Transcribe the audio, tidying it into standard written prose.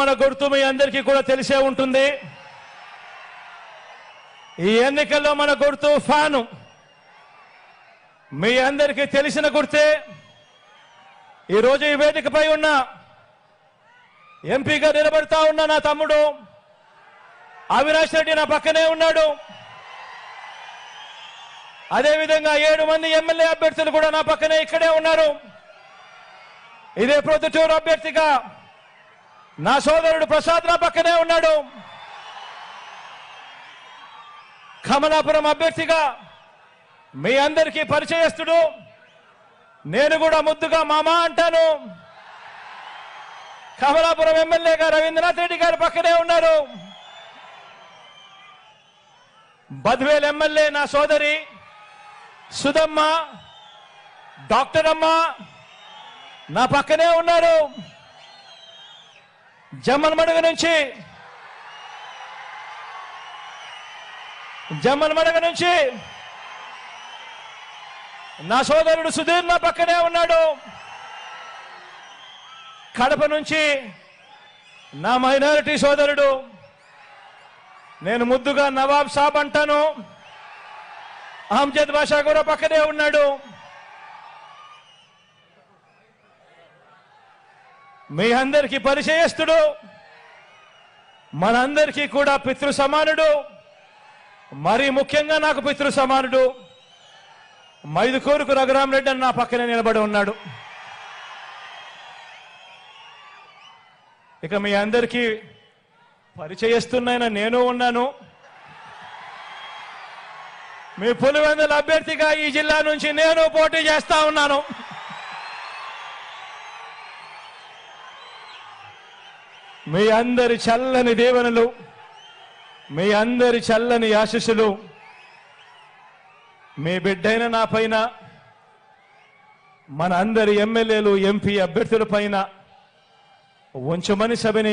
మన గుర్తు మీ అందరికీ కూడా తెలిసే ఉంటుంది. ఈ ఎన్నికల్లో మన గుర్తు ఫ్యాను. మీ అందరికీ తెలిసిన గుర్తే. ఈరోజు ఈ వేదికపై ఉన్న ఎంపీగా నిలబడతా ఉన్న నా తమ్ముడు అవినాష్ రెడ్డి నా పక్కనే ఉన్నాడు. అదేవిధంగా 7 మంది ఎమ్మెల్యే అభ్యర్థులు కూడా నా పక్కనే ఇక్కడే ఉన్నారు. ఇదే ప్రొద్దుటూరు అభ్యర్థిగా నా సోదరుడు ప్రసాద్ నా పక్కనే ఉన్నాడు. కమలాపురం అభ్యర్థిగా మీ అందరికీ పరిచయస్తుడు, నేను కూడా ముద్దుగా మామా అంటాను, కమలాపురం ఎమ్మెల్యేగా రవీంద్రనాథ్ రెడ్డి గారి పక్కనే ఉన్నారు. బద్వేల్ ఎమ్మెల్యే నా సోదరి సుధమ్మ, డాక్టర్ అమ్మ నా పక్కనే ఉన్నారు. జమ్మలమడుగు నుంచి నా సోదరుడు సుధీర్ నా పక్కనే ఉన్నాడు. కడప నుంచి నా మైనారిటీ సోదరుడు, నేను ముద్దుగా నవాబ్ సాబ్ అంటాను, అహ్మద్ బాషా కూడా పక్కనే ఉన్నాడు. మీ అందరికీ పరిచయస్తుడు, మనందరికీ కూడా పితృ సమానుడు, మరీ ముఖ్యంగా నాకు పితృ సమానుడు మైదుకూరుకు రఘురామరెడ్డి అని నా పక్కనే నిలబడి ఉన్నాడు. ఇక మీ అందరికీ పరిచయస్తున్న నేను ఉన్నాను. మీ పులివెందుల అభ్యర్థిగా ఈ జిల్లా నుంచి నేను పోటీ చేస్తా ఉన్నాను. మీ అందరి చల్లని దీవెనలు, మీ అందరి చల్లని ఆశీస్సులు మీ బిడ్డైన నా పైన, మన అందరి ఎమ్మెల్యేలు ఎంపీ అభ్యర్థుల పైన ఉంచమని సభని